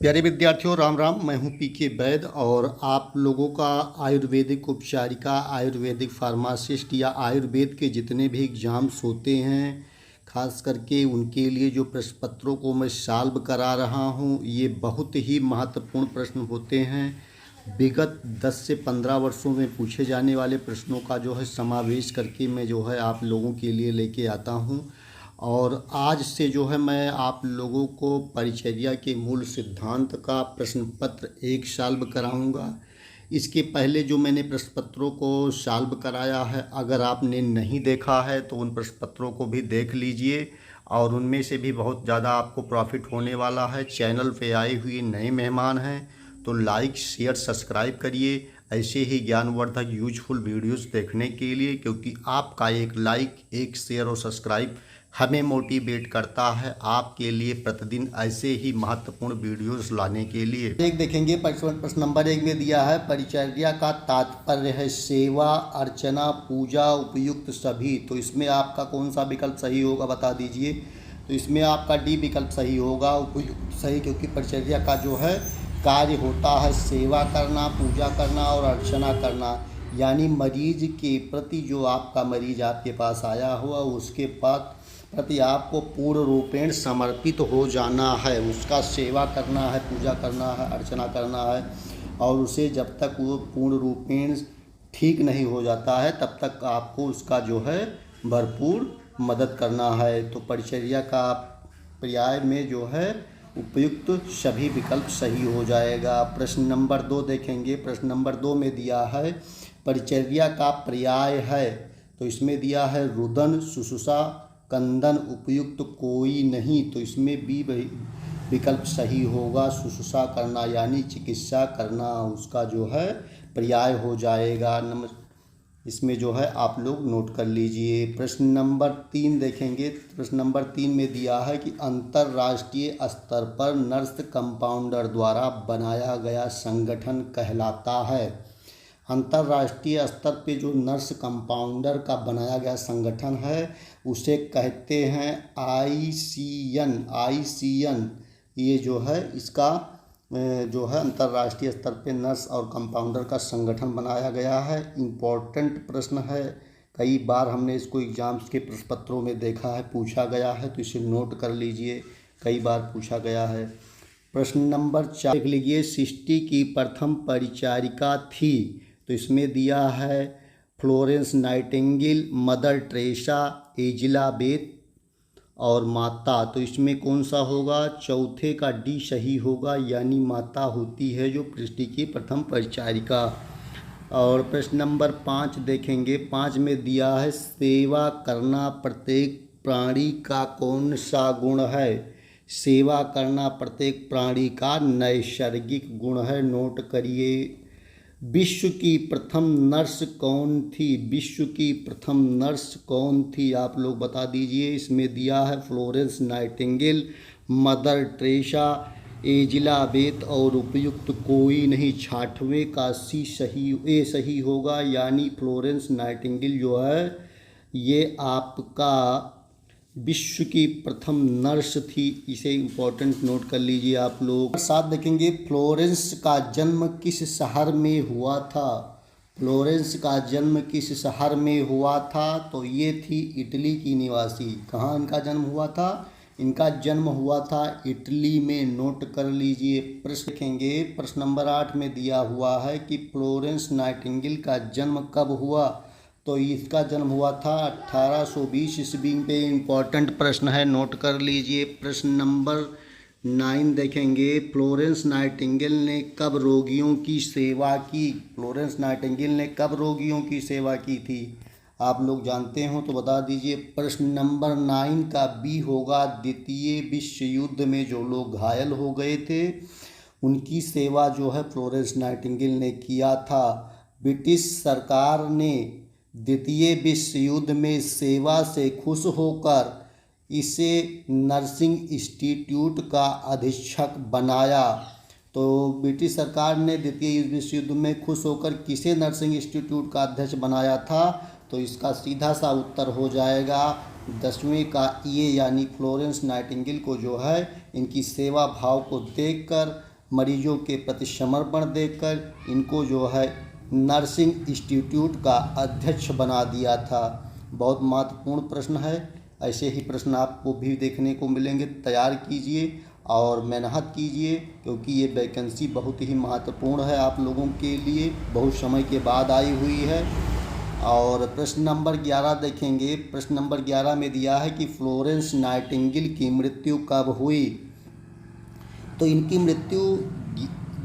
प्यारे विद्यार्थियों, राम राम। मैं हूं पीके वैद्य और आप लोगों का आयुर्वेदिक उपचारिका, आयुर्वेदिक फार्मासिस्ट या आयुर्वेद के जितने भी एग्ज़ाम्स होते हैं, खास करके उनके लिए जो प्रश्न पत्रों को मैं सॉल्व करा रहा हूं, ये बहुत ही महत्वपूर्ण प्रश्न होते हैं। विगत 10 से 15 वर्षों में पूछे जाने वाले प्रश्नों का जो है समावेश करके मैं जो है आप लोगों के लिए लेके आता हूं। और आज से जो है मैं आप लोगों को परिचर्या के मूल सिद्धांत का प्रश्न पत्र एक सॉल्व कराऊंगा। इसके पहले जो मैंने प्रश्न पत्रों को सॉल्व कराया है, अगर आपने नहीं देखा है तो उन प्रश्न पत्रों को भी देख लीजिए और उनमें से भी बहुत ज़्यादा आपको प्रॉफिट होने वाला है। चैनल पे आए हुए नए मेहमान हैं तो लाइक शेयर सब्सक्राइब करिए ऐसे ही ज्ञानवर्धक यूजफुल वीडियोस देखने के लिए, क्योंकि आपका एक लाइक, एक शेयर और सब्सक्राइब हमें मोटिवेट करता है आपके लिए प्रतिदिन ऐसे ही महत्वपूर्ण वीडियोस लाने के लिए। एक देखेंगे प्रश्न नंबर 1 में दिया है, परिचर्या का तात्पर्य है सेवा, अर्चना, पूजा, उपयुक्त सभी। तो इसमें आपका कौन सा विकल्प सही होगा बता दीजिए। तो इसमें आपका डी विकल्प सही होगा, उपयुक्त सही, क्योंकि परिचर्या का जो है कार्य होता है सेवा करना, पूजा करना और अर्चना करना। यानी मरीज के प्रति, जो आपका मरीज आपके पास आया हुआ उसके पास प्रति आपको पूर्ण रूपेण समर्पित हो जाना है, उसका सेवा करना है, पूजा करना है, अर्चना करना है और उसे जब तक वो पूर्ण रूपेण ठीक नहीं हो जाता है तब तक आपको उसका जो है भरपूर मदद करना है। तो परिचर्या का पर्याय में जो है उपयुक्त सभी विकल्प सही हो जाएगा। प्रश्न नंबर 2 देखेंगे। प्रश्न नंबर 2 में दिया है परिचर्या का पर्याय है, तो इसमें दिया है रुदन, शुश्रूषा, कंदन, उपयुक्त कोई नहीं। तो इसमें बी विकल्प सही होगा, शुश्रूषा करना यानी चिकित्सा करना उसका जो है पर्याय हो जाएगा। इसमें जो है आप लोग नोट कर लीजिए। प्रश्न नंबर 3 देखेंगे। प्रश्न नंबर 3 में दिया है कि अंतर्राष्ट्रीय स्तर पर नर्स कंपाउंडर द्वारा बनाया गया संगठन कहलाता है। अंतर्राष्ट्रीय स्तर पे जो नर्स कंपाउंडर का बनाया गया संगठन है उसे कहते हैं आईसीएन। आईसीएन ये जो है इसका जो है अंतर्राष्ट्रीय स्तर पे नर्स और कंपाउंडर का संगठन बनाया गया है। इम्पोर्टेंट प्रश्न है, कई बार हमने इसको एग्जाम्स के प्रश्न पत्रों में देखा है, पूछा गया है, तो इसे नोट कर लीजिए, कई बार पूछा गया है। प्रश्न नंबर 4 देख लीजिए, सृष्टि की प्रथम परिचारिका थी। तो इसमें दिया है Florence Nightingale, mother Teresa, Elizabeth और माता। तो इसमें कौन सा होगा? चौथे का डी सही होगा, यानी माता होती है जो सृष्टि की प्रथम परिचारिका। और प्रश्न नंबर 5 देखेंगे। 5 में दिया है सेवा करना प्रत्येक प्राणी का कौन सा गुण है? सेवा करना प्रत्येक प्राणी का नैसर्गिक गुण है, नोट करिए। विश्व की प्रथम नर्स कौन थी? विश्व की प्रथम नर्स कौन थी आप लोग बता दीजिए। इसमें दिया है Florence Nightingale, mother Teresa, Elizabeth और उपयुक्त कोई नहीं। 6वें का सी सही, ए सही होगा, यानी फ्लोरेंस नाइटिंगेल जो है ये आपका विश्व की प्रथम नर्स थी। इसे इम्पोर्टेंट नोट कर लीजिए आप लोग। साथ देखेंगे फ्लोरेंस का जन्म किस शहर में हुआ था? फ्लोरेंस का जन्म किस शहर में हुआ था? तो ये थी इटली की निवासी। कहाँ इनका जन्म हुआ था? इनका जन्म हुआ था इटली में, नोट कर लीजिए। प्रश्न देखेंगे। प्रश्न नंबर 8 में दिया हुआ है कि फ्लोरेंस नाइटिंगेल का जन्म कब हुआ? तो इसका जन्म हुआ था 1820 ईस्वी पे। इम्पॉर्टेंट प्रश्न है, नोट कर लीजिए। प्रश्न नंबर 9 देखेंगे। फ्लोरेंस नाइटिंगेल ने कब रोगियों की सेवा की? फ्लोरेंस नाइटिंगेल ने कब रोगियों की सेवा की थी? आप लोग जानते हो तो बता दीजिए। प्रश्न नंबर 9 का बी होगा, द्वितीय विश्व युद्ध में जो लोग घायल हो गए थे उनकी सेवा जो है फ्लोरेंस नाइटिंगेल ने किया था। ब्रिटिश सरकार ने द्वितीय विश्व युद्ध में सेवा से खुश होकर इसे नर्सिंग इंस्टीट्यूट का अधीक्षक बनाया। तो ब्रिटिश सरकार ने द्वितीय विश्व युद्ध में खुश होकर किसे नर्सिंग इंस्टीट्यूट का अध्यक्ष बनाया था? तो इसका सीधा सा उत्तर हो जाएगा 10वें का ये, यानी फ्लोरेंस नाइटिंगेल को जो है इनकी सेवा भाव को देखकर मरीजों के प्रति समर्पण देकर इनको जो है नर्सिंग इंस्टीट्यूट का अध्यक्ष बना दिया था। बहुत महत्वपूर्ण प्रश्न है, ऐसे ही प्रश्न आपको भी देखने को मिलेंगे। तैयार कीजिए और मेहनत कीजिए, क्योंकि ये वैकेंसी बहुत ही महत्वपूर्ण है आप लोगों के लिए, बहुत समय के बाद आई हुई है। और प्रश्न नंबर 11 देखेंगे। प्रश्न नंबर 11 में दिया है कि फ्लोरेंस नाइटिंगेल की मृत्यु कब हुई। तो इनकी मृत्यु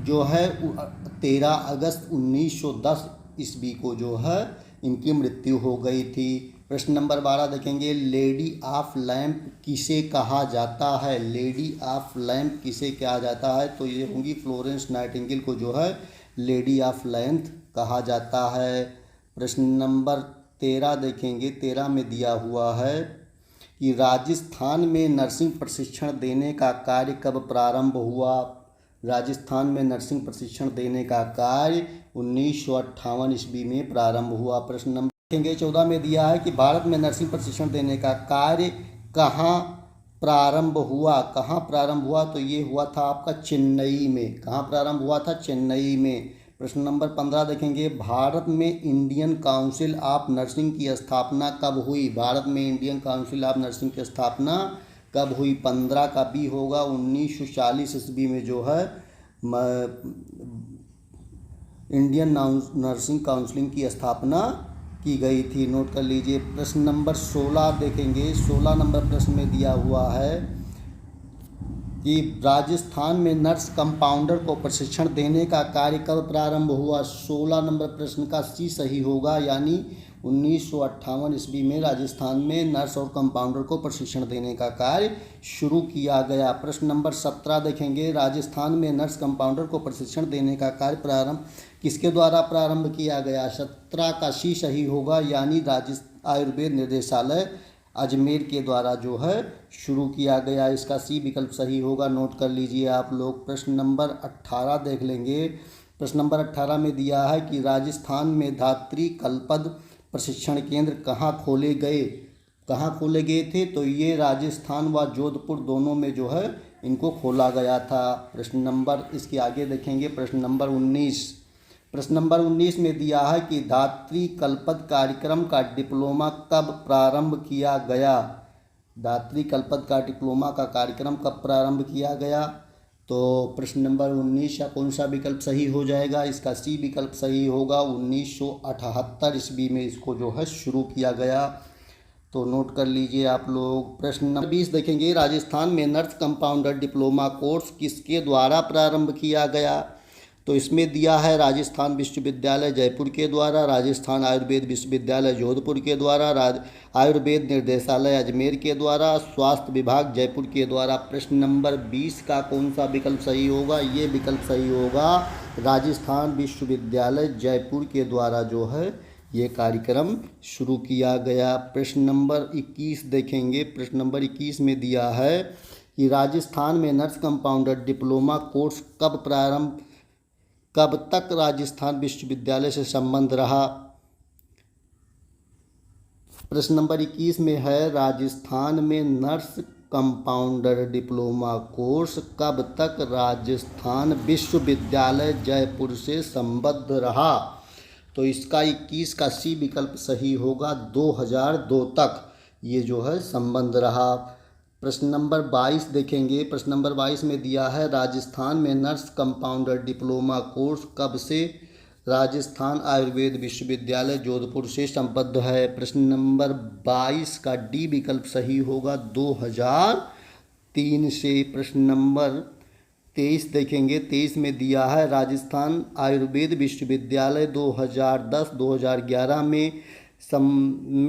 जो है 13 अगस्त 1910 ईस्वी को जो है इनकी मृत्यु हो गई थी। प्रश्न नंबर 12 देखेंगे। लेडी ऑफ लैम्प किसे कहा जाता है। लेडी ऑफ लैम्प किसे कहा जाता है, तो ये होंगी फ्लोरेंस नाइटिंगेल को जो है लेडी ऑफ लैम्प कहा जाता है। प्रश्न नंबर 13 देखेंगे। 13 में दिया हुआ है कि राजस्थान में नर्सिंग प्रशिक्षण देने का कार्य कब प्रारंभ हुआ। राजस्थान में नर्सिंग प्रशिक्षण देने का कार्य 1958 ईस्वी में प्रारंभ हुआ। प्रश्न नंबर देखेंगे 14 में दिया है कि भारत में नर्सिंग प्रशिक्षण देने का कार्य कहाँ प्रारंभ हुआ। कहाँ प्रारंभ हुआ, तो ये हुआ था आपका चेन्नई में। कहाँ प्रारंभ हुआ था, चेन्नई में। प्रश्न नंबर 15 देखेंगे। भारत में इंडियन काउंसिल ऑफ नर्सिंग की स्थापना कब हुई। भारत में इंडियन काउंसिल ऑफ नर्सिंग की स्थापना कब हुई। 15 का बी होगा 1940 ईस्वी में जो है इंडियन नर्सिंग काउंसिल की स्थापना की गई थी। नोट कर लीजिए। प्रश्न नंबर 16 देखेंगे। 16 नंबर प्रश्न में दिया हुआ है कि राजस्थान में नर्स कंपाउंडर को प्रशिक्षण देने का कार्य कब प्रारंभ हुआ। 16 नंबर प्रश्न का सी सही होगा, यानी 1958 ईस्वी में राजस्थान में नर्स और कंपाउंडर को प्रशिक्षण देने का कार्य शुरू किया गया। प्रश्न नंबर 17 देखेंगे। राजस्थान में नर्स कंपाउंडर को प्रशिक्षण देने का कार्य प्रारंभ किसके द्वारा प्रारंभ किया गया। 17 का सी सही होगा, यानी आयुर्वेद निर्देशालय अजमेर के द्वारा जो है शुरू किया गया। इसका सी विकल्प सही होगा। नोट कर लीजिए आप लोग। प्रश्न नंबर 18 देख लेंगे। प्रश्न नंबर 18 में दिया है कि राजस्थान में धात्री कल्पद प्रशिक्षण केंद्र कहाँ खोले गए। कहाँ खोले गए थे, तो ये राजस्थान व जोधपुर दोनों में जो है इनको खोला गया था। प्रश्न नंबर इसके आगे देखेंगे। प्रश्न नंबर 19। प्रश्न नंबर 19 में दिया है कि धात्री कल्पद कार्यक्रम का डिप्लोमा कब प्रारंभ किया गया। धात्री कल्पद का डिप्लोमा का कार्यक्रम कब प्रारंभ किया गया, तो प्रश्न नंबर 19 का कौन सा विकल्प सही हो जाएगा। इसका सी विकल्प सही होगा। 1978 ईस्वी में इसको जो है शुरू किया गया। तो नोट कर लीजिए आप लोग। प्रश्न नंबर 20 देखेंगे। राजस्थान में नर्स कंपाउंडर डिप्लोमा कोर्स किसके द्वारा प्रारंभ किया गया। तो इसमें दिया है राजस्थान विश्वविद्यालय जयपुर के द्वारा, राजस्थान आयुर्वेद विश्वविद्यालय जोधपुर के द्वारा, आयुर्वेद निर्देशालय अजमेर के द्वारा, स्वास्थ्य विभाग जयपुर के द्वारा। प्रश्न नंबर 20 का कौन सा विकल्प सही होगा। ये विकल्प सही होगा, राजस्थान विश्वविद्यालय जयपुर के द्वारा जो है ये कार्यक्रम शुरू किया गया। प्रश्न नंबर 21 देखेंगे। प्रश्न नंबर 21 में दिया है कि राजस्थान में नर्स कंपाउंडर डिप्लोमा कोर्स कब तक राजस्थान विश्वविद्यालय से संबंध रहा। प्रश्न नंबर 21 में है राजस्थान में नर्स कंपाउंडर डिप्लोमा कोर्स कब तक राजस्थान विश्वविद्यालय जयपुर से संबद्ध रहा। तो इसका 21 का सी विकल्प सही होगा। 2002 तक ये जो है संबंध रहा। प्रश्न नंबर 22 देखेंगे। प्रश्न नंबर 22 में दिया है राजस्थान में नर्स कंपाउंडर डिप्लोमा कोर्स कब से राजस्थान आयुर्वेद विश्वविद्यालय जोधपुर से संबद्ध है। प्रश्न नंबर 22 का डी विकल्प सही होगा, 2003 से। प्रश्न नंबर 23 देखेंगे। 23 में दिया है राजस्थान आयुर्वेद विश्वविद्यालय 2010-2011 में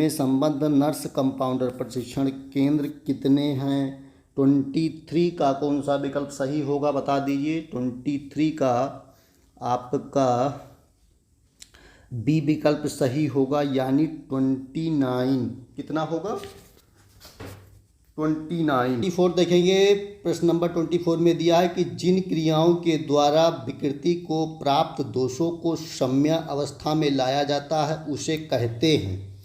संबद्ध नर्स कंपाउंडर प्रशिक्षण केंद्र कितने हैं। 23 का कौन सा विकल्प सही होगा, बता दीजिए। 23 का आपका बी विकल्प सही होगा, यानी 29। कितना होगा, 29। 24 देखेंगे। प्रश्न नंबर 24 में दिया है कि जिन क्रियाओं के द्वारा विकृति को प्राप्त दोषों को सम्य अवस्था में लाया जाता है उसे कहते हैं।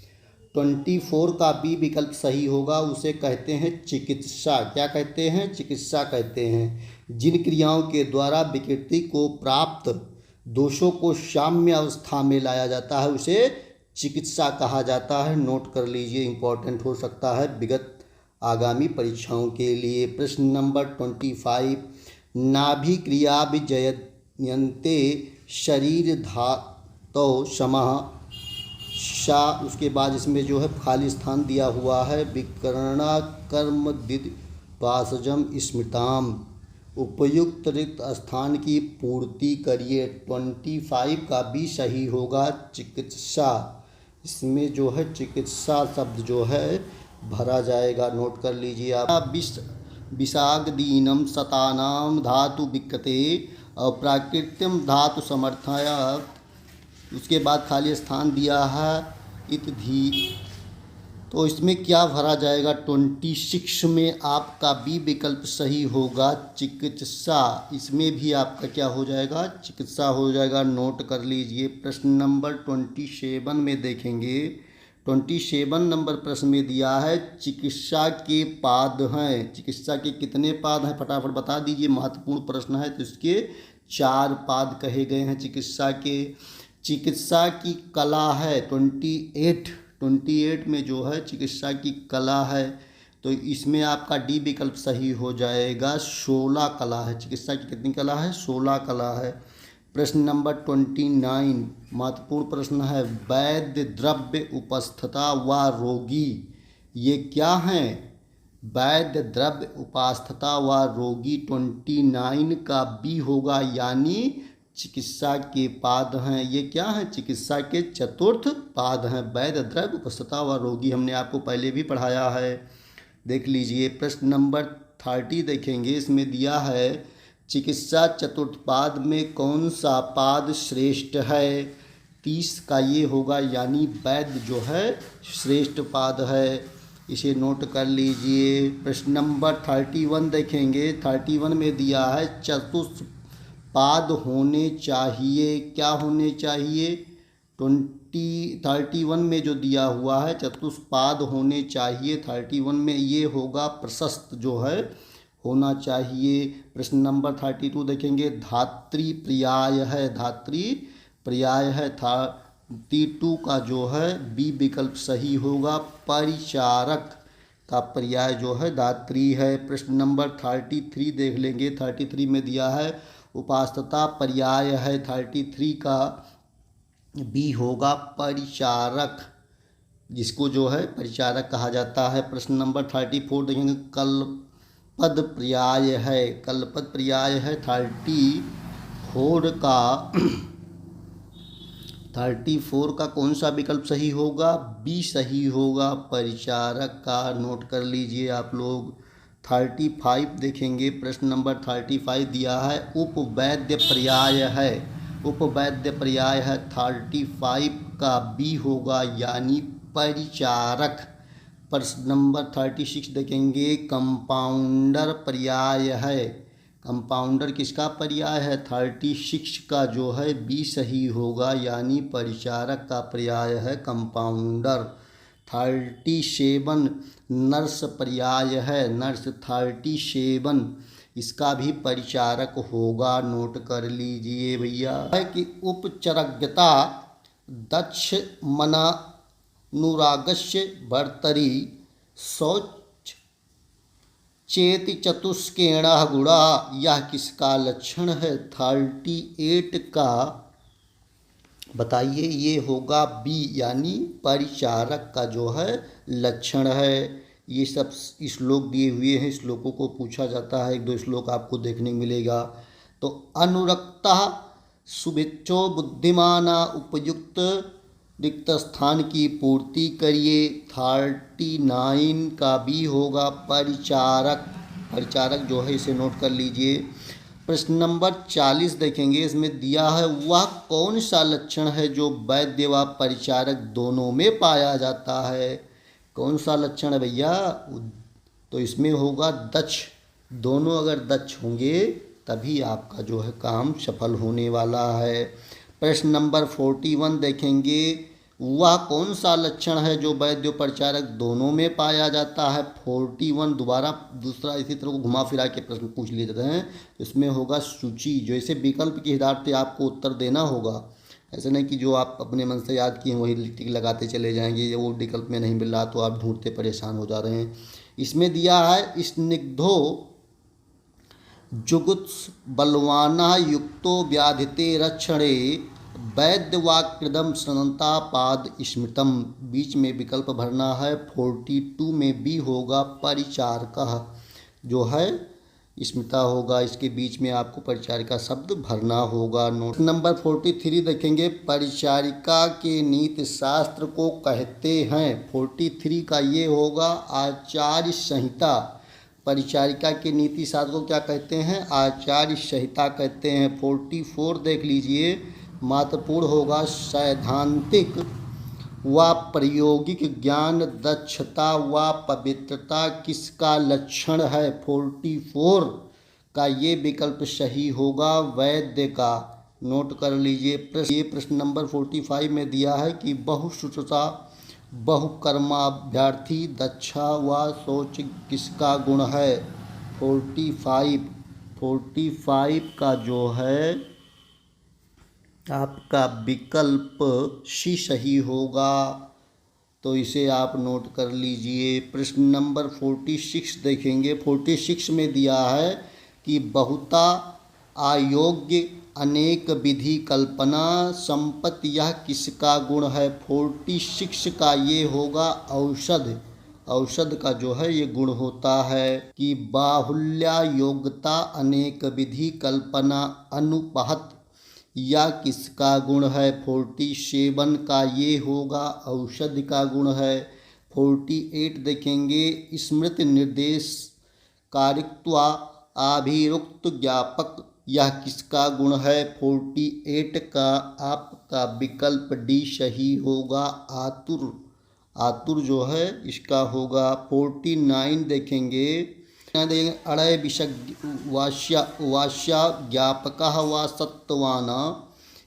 24 का बी विकल्प सही होगा, उसे कहते हैं चिकित्सा। क्या कहते हैं, चिकित्सा कहते हैं। जिन क्रियाओं के द्वारा विकृति को प्राप्त दोषों को साम्य अवस्था में लाया जाता है उसे चिकित्सा कहा जाता है। नोट कर लीजिए, इंपॉर्टेंट हो सकता है विगत आगामी परीक्षाओं के लिए। प्रश्न नंबर 25, नाभि क्रिया विजयन्ते शरीर धातौ समः शा, उसके बाद इसमें जो है खाली स्थान दिया हुआ है, विकर्णा कर्म दिद वासजम स्मृताम, उपयुक्त रिक्त स्थान की पूर्ति करिए। 25 का भी सही होगा चिकित्सा। इसमें जो है चिकित्सा शब्द जो है भरा जाएगा। नोट कर लीजिए आप। विषागदीनम सतानाम धातु विक्कते और प्राकृत्यम धातु समर्थाया, उसके बाद खाली स्थान दिया है इति। तो इसमें क्या भरा जाएगा? 26 में आपका बी विकल्प सही होगा चिकित्सा। इसमें भी आपका क्या हो जाएगा? चिकित्सा हो जाएगा। नोट कर लीजिए। प्रश्न नंबर 27 में देखेंगे। 27 नंबर प्रश्न में दिया है चिकित्सा के पाद हैं। चिकित्सा के कितने पाद हैं फटाफट बता दीजिए, महत्वपूर्ण प्रश्न है। तो इसके 4 पाद कहे गए हैं चिकित्सा के। चिकित्सा की कला है 28 में जो है चिकित्सा की कला है, तो इसमें आपका डी विकल्प सही हो जाएगा। 16 कला है। चिकित्सा की कितनी कला है? 16 कला है। प्रश्न नंबर 29 महत्वपूर्ण प्रश्न है। वैद्य द्रव्य उपस्थता व रोगी, ये क्या हैं? वैद्य द्रव्य उपास्थता व रोगी 29 का बी होगा, यानी चिकित्सा के पाद हैं। ये क्या हैं? चिकित्सा के चतुर्थ पाद हैं। वैद्य द्रव्य उपस्थता व रोगी हमने आपको पहले भी पढ़ाया है, देख लीजिए। प्रश्न नंबर 30 देखेंगे। इसमें दिया है चिकित्सा चतुर्थ पाद में कौन सा पाद श्रेष्ठ है? 30 का ये होगा, यानी वैद्य जो है श्रेष्ठ पाद है। इसे नोट कर लीजिए। प्रश्न नंबर 31 देखेंगे। 31 में दिया है चतुष्पाद होने चाहिए। क्या होने चाहिए? 31 में जो दिया हुआ है चतुष्पाद होने चाहिए, 31 में ये होगा प्रशस्त जो है होना चाहिए। प्रश्न नंबर 32 देखेंगे। धात्री पर्याय है। धात्री पर्याय है। 32 का जो है बी विकल्प सही होगा। परिचारक का पर्याय जो है धात्री है। प्रश्न नंबर 33 देख लेंगे। 33 में दिया है उपास्थता पर्याय है। 33 का बी होगा परिचारक, जिसको जो है परिचारक कहा जाता है। प्रश्न नंबर 34 देखेंगे। कलपद पर्याय है। कलपद पर्याय है। 34 का कौन सा विकल्प सही होगा? बी सही होगा परिचारक का। नोट कर लीजिए आप लोग। 35 देखेंगे। प्रश्न नंबर 35 दिया है उपवैद्य पर्याय है। उपवैद्य पर्याय है। 35 का बी होगा, यानी परिचारक। प्रश्न नंबर 36 देखेंगे। कंपाउंडर पर्याय है। कंपाउंडर किसका पर्याय है? 36 का जो है बी सही होगा, यानी परिचारक का पर्याय है कंपाउंडर। 37 नर्स पर्याय है। नर्स 37 इसका भी परिचारक होगा। नोट कर लीजिए भैया। है कि उपचरज्ञता दक्ष मनानुरागस्य भर्तरी शौच चेति चतुष्केण गुणा, यह किसका लक्षण है? 38 का बताइए। ये होगा बी, यानी परिचारक का जो है लक्षण है। ये सब श्लोक दिए हुए हैं। श्लोकों को पूछा जाता है। 1-2 श्लोक आपको देखने मिलेगा। तो अनुरक्ता शुभेच्छो बुद्धिमाना उपयुक्त रिक्त स्थान की पूर्ति करिए। 39 का भी होगा परिचारक। परिचारक जो है इसे नोट कर लीजिए। प्रश्न नंबर 40 देखेंगे। इसमें दिया है वह कौन सा लक्षण है जो वैद्य व परिचारक दोनों में पाया जाता है? कौन सा लक्षण है भैया? तो इसमें होगा दक्ष। दोनों अगर दक्ष होंगे तभी आपका जो है काम सफल होने वाला है। प्रश्न नंबर 41 देखेंगे। वह कौन सा लक्षण है जो वैद्य परिचारक दोनों में पाया जाता है? 41 दोबारा दूसरा इसी तरह को घुमा फिरा के प्रश्न पूछ लिए जाते हैं। इसमें होगा सूची। जैसे विकल्प के हिसाब से आपको उत्तर देना होगा, ऐसा नहीं कि जो आप अपने मन से याद किए वही टिक लगाते चले जाएंगे, वो विकल्प में नहीं मिल रहा तो आप ढूंढते परेशान हो जा रहे हैं। इसमें दिया है स्निग्धो जुगुत्स बलवाना युक्तो व्याधिते रक्षणे वैद्यवाक्यदम सनता पाद स्मृतम। बीच में विकल्प भरना है। 42 में भी होगा परिचारकः, जो है स्मृता होगा, इसके बीच में आपको परिचारिका शब्द भरना होगा। नोट नंबर 43 देखेंगे, परिचारिका के नीति शास्त्र को कहते हैं। 43 का ये होगा आचार्य संहिता। परिचारिका के नीति शास्त्र को क्या कहते हैं? आचार्य संहिता कहते हैं। 44 देख लीजिए, महत्वपूर्ण होगा सैद्धांतिक व प्रायोगिक ज्ञान, दक्षता व पवित्रता किसका लक्षण है? 44 का ये विकल्प सही होगा, वैद्य का। नोट कर लीजिए। ये प्रश्न नंबर 45 में दिया है कि बहुश्रुतता बहुकर्माभ्यर्थी दक्षा व सोच किसका गुण है? 45 का जो है आपका विकल्प सी सही होगा, तो इसे आप नोट कर लीजिए। प्रश्न नंबर 46 देखेंगे। 46 में दिया है कि बहुता अयोग्य अनेक विधि कल्पना संपत्ति यह किसका गुण है? 46 का ये होगा औषध। औषध का जो है ये गुण होता है कि बाहुल्या योग्यता अनेक विधि कल्पना अनुपहत या किसका गुण है? 47 का ये होगा औषधि का गुण है। 48 देखेंगे, स्मृति निर्देश कारित्वा अभिरुक्त ज्ञापक यह किसका गुण है? 48 का आपका विकल्प डी सही होगा, आतुर। आतुर जो है इसका होगा। 49 देखेंगे, अड़य वास्या ज्ञापकः व सत्वान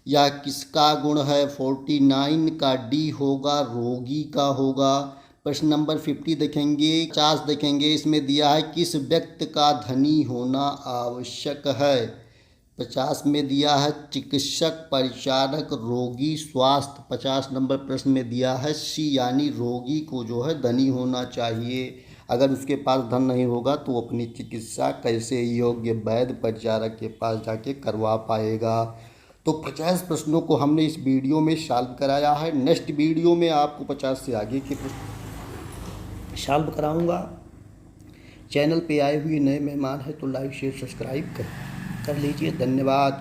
यह किसका गुण है? 49 का डी होगा, रोगी का होगा। प्रश्न नंबर 50 देखेंगे। 50 देखेंगे, इसमें दिया है किस व्यक्ति का धनी होना आवश्यक है? 50 में दिया है चिकित्सक, परिचारक, रोगी, स्वास्थ्य। 50 नंबर प्रश्न में दिया है सी, यानी रोगी को जो है धनी होना चाहिए। अगर उसके पास धन नहीं होगा तो वो अपनी चिकित्सा कैसे योग्य वैद्य परिचारक के पास जाके करवा पाएगा। तो 50 प्रश्नों को हमने इस वीडियो में सॉल्व कराया है। नेक्स्ट वीडियो में आपको 50 से आगे के प्रश्न सॉल्व कराऊंगा। चैनल पे आए हुए नए मेहमान हैं तो लाइक शेयर सब्सक्राइब कर लीजिए। धन्यवाद।